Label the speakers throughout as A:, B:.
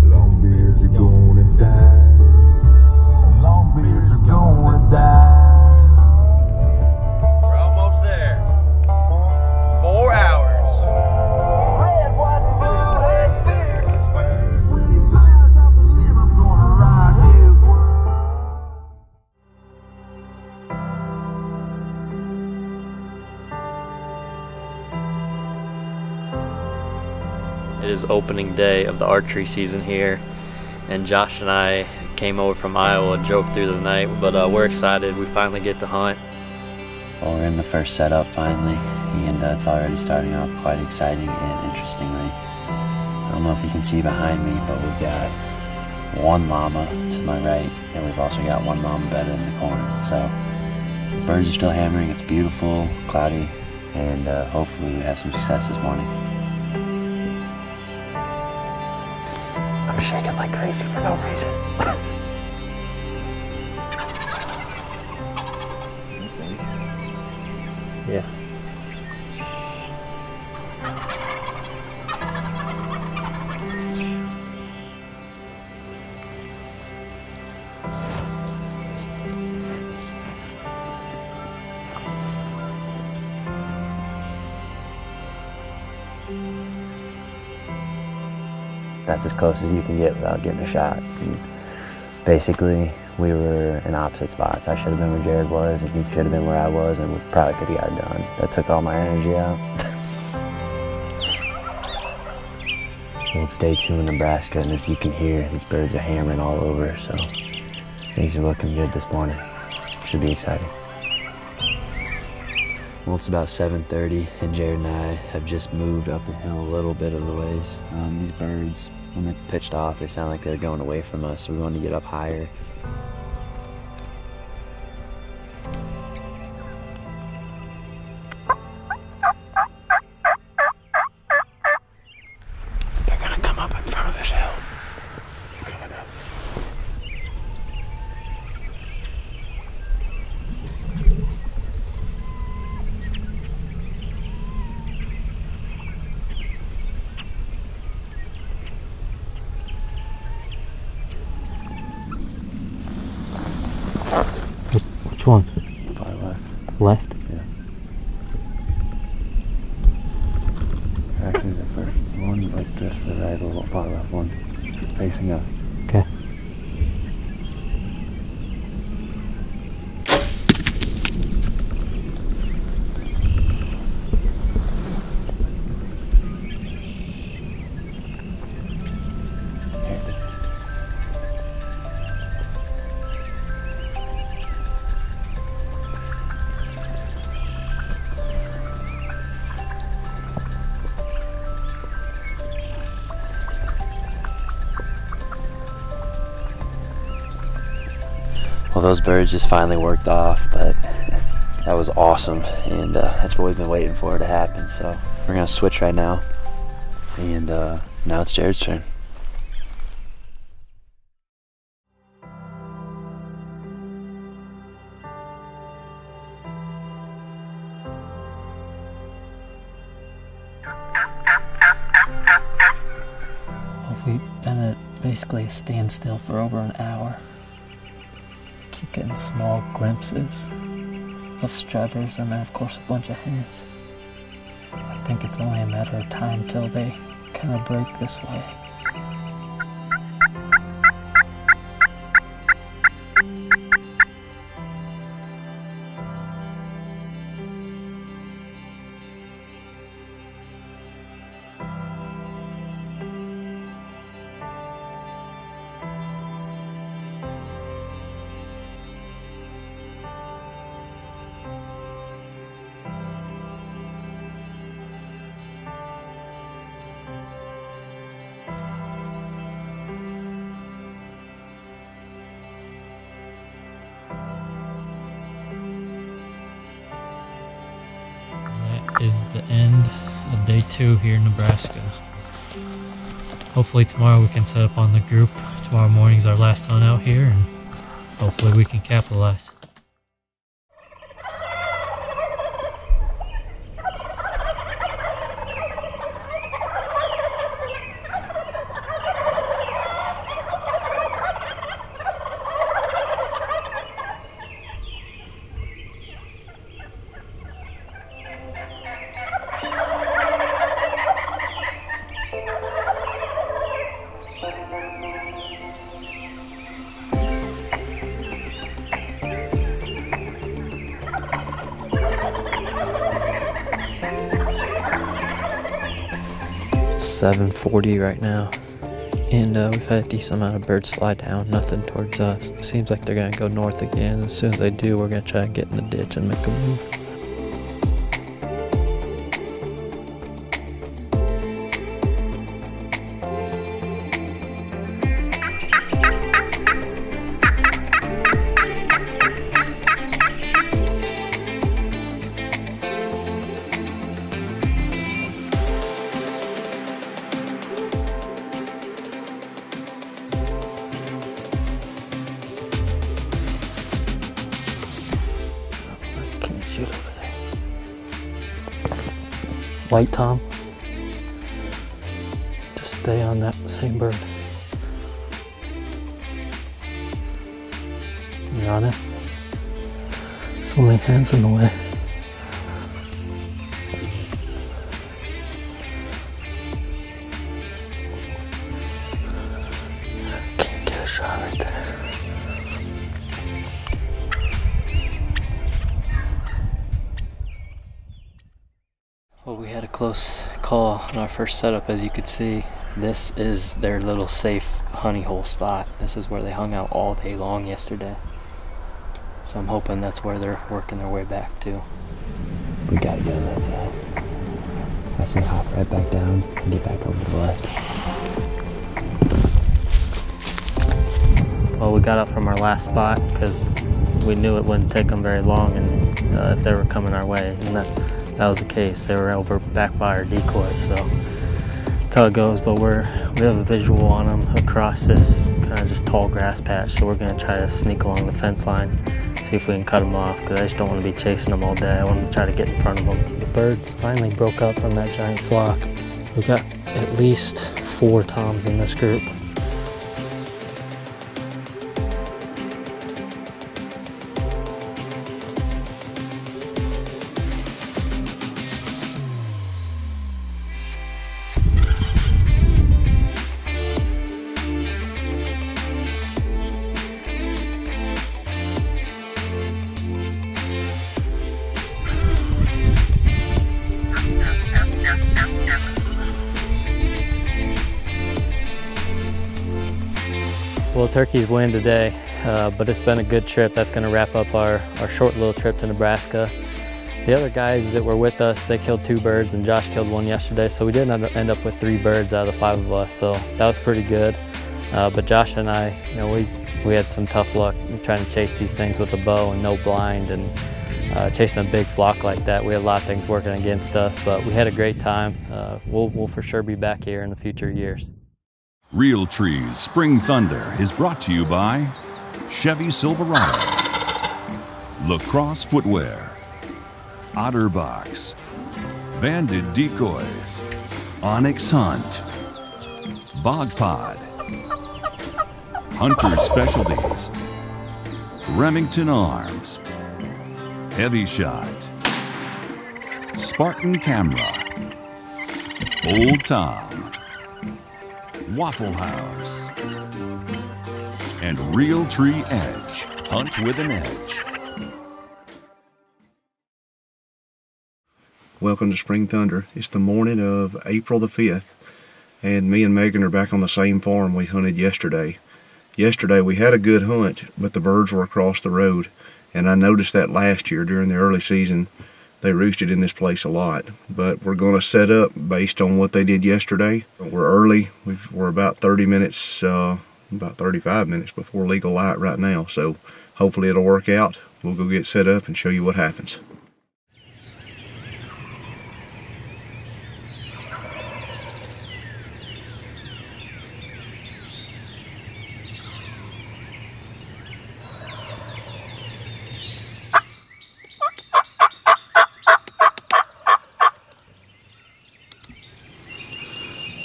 A: Longbeards are gonna die. Longbeards are gonna die.
B: We're almost there. 4 hours.
A: Red, white, and blue has beards and spurs. When he flies off the limb, I'm gonna ride his
C: It is opening day of the archery season here, and Josh and I came over from Iowa and drove through the night, but we're excited. We finally get to hunt.
D: Well, we're in the first setup finally, and it's already starting off quite exciting and interestingly. I don't know if you can see behind me, but we've got one llama to my right, and we've also got one llama bedded in the corn. So birds are still hammering. It's beautiful, cloudy, and hopefully we have some success this morning. I'm shaking like crazy for no reason.
C: Yeah.
D: That's as close as you can get without getting a shot. And basically, we were in opposite spots. I should have been where Jared was, and he should have been where I was, and we probably could have got it done. That took all my energy out. Well, it's day 2 in Nebraska, and as you can hear, these birds are hammering all over, so things are looking good this morning. Should be exciting. Well, it's about 7:30, and Jared and I have just moved up the hill a little bit of the ways. These birds, when they pitched off, they sound like they're going away from us, so we wanted to get up higher. They're gonna come up in front of this hill. They're coming up.
C: Which one?
D: Far left.
C: Left?
D: Yeah. Actually, the first one, like just the right, a little far left one, facing us.
C: Okay.
D: Well, those birds just finally worked off, but that was awesome, and that's what we've been waiting for to happen. So we're gonna switch right now, and now it's Jared's turn.
E: Well, we've been at basically a standstill for over an hour. Keep getting small glimpses of strutters and then of course a bunch of hens. I think it's only a matter of time till they kind of break this way. Is the end of day 2 here in Nebraska. Hopefully tomorrow we can set up on the group. Tomorrow morning is our last hunt out here, and hopefully we can capitalize.
C: 7:40 right now, and we've had a decent amount of birds fly down, nothing towards us. Seems like they're gonna go north again. As soon as they do, we're gonna try and get in the ditch and make a move. Shoot over there. White Tom. Just stay on that same bird. You're on it. So many hands in the way. Can't get a shot right there. Well, we had a close call on our first setup. As you could see, this is their little safe honey hole spot. This is where they hung out all day long yesterday. So I'm hoping that's where they're working their way back to.
D: We gotta get on that side. I see hop right back down and get back over to the left.
C: Well, we got up from our last spot because we knew it wouldn't take them very long, and if they were coming our way, and that was the case. They were over back by our decoy, so that's how it goes. But we have a visual on them across this kind of just tall grass patch, so we're gonna try to sneak along the fence line, see if we can cut them off, because I just don't want to be chasing them all day. I want to try to get in front of them. The birds finally broke up from that giant flock. We've got at least 4 toms in this group. Well, turkeys win today, but it's been a good trip. That's going to wrap up our short little trip to Nebraska. The other guys that were with us, they killed 2 birds, and Josh killed 1 yesterday, so we did end up with 3 birds out of the 5 of us, so that was pretty good. But Josh and I, you know, we had some tough luck trying to chase these things with a bow and no blind, and chasing a big flock like that. We had a lot of things working against us, but we had a great time. We'll for sure be back here in the future years.
F: Realtree's Spring Thunder is brought to you by Chevy Silverado, Lacrosse Footwear, Otterbox, Banded Decoys, Onyx Hunt, Bog Pod, Hunter Specialties, Remington Arms, Heavy Shot, Spartan Camera, Old Tom, Waffle House, and Realtree Edge. Hunt with an edge.
G: Welcome to Spring Thunder. It's the morning of April the 5th, and me and Megan are back on the same farm we hunted yesterday. Yesterday we had a good hunt, but the birds were across the road, and I noticed that last year during the early season they roosted in this place a lot. But we're going to set up based on what they did yesterday. We're early. We're about 30 minutes, about 35 minutes before legal light right now, so hopefully it'll work out. We'll go get set up and show you what happens.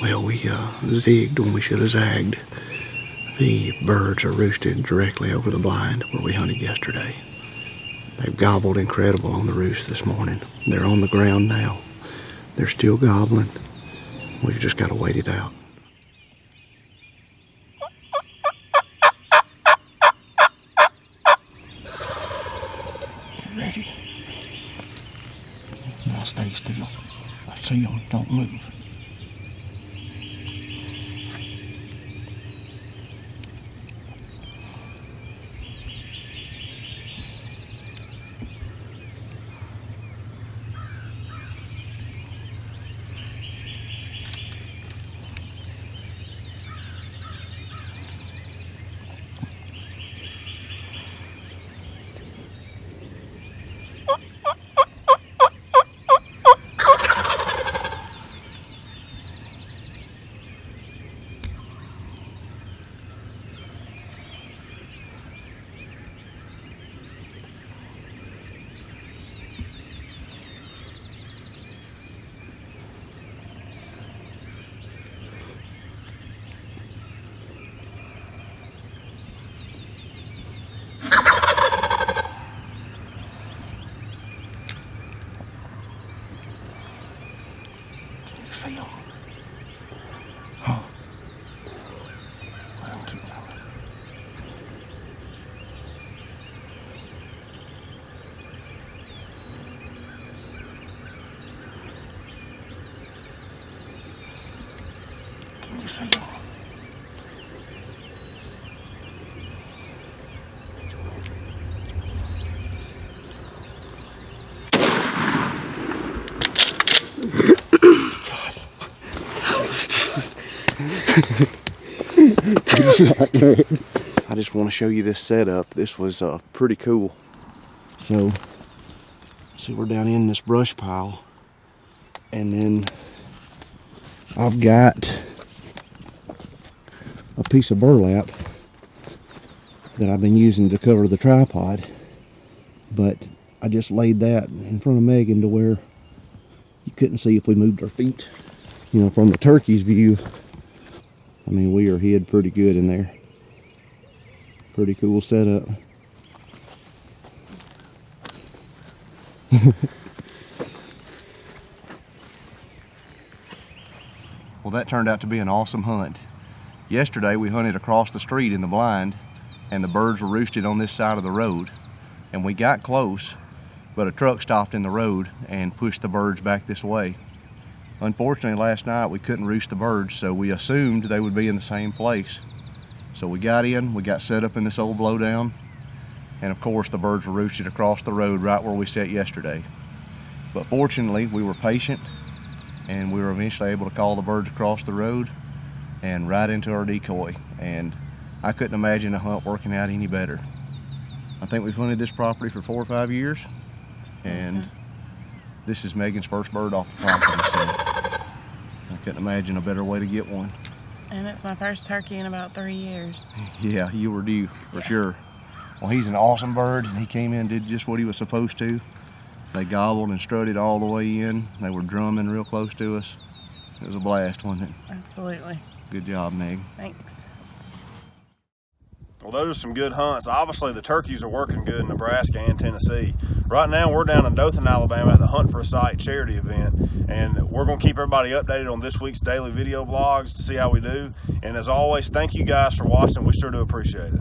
G: Well, we zigged when we should have zagged. The birds are roosted directly over the blind where we hunted yesterday. They've gobbled incredible on the roost this morning. They're on the ground now. They're still gobbling. We've just got to wait it out. Get ready. Now stay still. I see you. Don't move. see him. Oh. Let him keep going. Can you see him? I just want to show you this setup. This was pretty cool. So, see, we're down in this brush pile, and then I've got a piece of burlap that I've been using to cover the tripod, but I just laid that in front of Megan to where you couldn't see if we moved our feet. You know, from the turkey's view, I mean, we are hid pretty good in there. Pretty cool setup. Well, that turned out to be an awesome hunt. Yesterday we hunted across the street in the blind, and the birds were roosted on this side of the road, and we got close, but a truck stopped in the road and pushed the birds back this way. Unfortunately, last night we couldn't roost the birds, so we assumed they would be in the same place. So we got in, we got set up in this old blowdown, and of course the birds were roosted across the road right where we sat yesterday. But fortunately, we were patient, and we were eventually able to call the birds across the road and right into our decoy. And I couldn't imagine a hunt working out any better. I think we've hunted this property for 4 or 5 years, and this is Megan's first bird off the property, so I couldn't imagine a better way to get one.
H: And it's my first turkey in about 3 years.
G: Yeah, you were due, for sure. Well, he's an awesome bird, and he came in and did just what he was supposed to. They gobbled and strutted all the way in. They were drumming real close to us. It was a blast, wasn't it?
H: Absolutely.
G: Good job, Meg.
H: Thanks.
I: Well, those are some good hunts. Obviously, the turkeys are working good in Nebraska and Tennessee. Right now, we're down in Dothan, Alabama at the Hunt for a Site charity event, and we're going to keep everybody updated on this week's daily video blogs to see how we do. And as always, thank you guys for watching. We sure do appreciate it.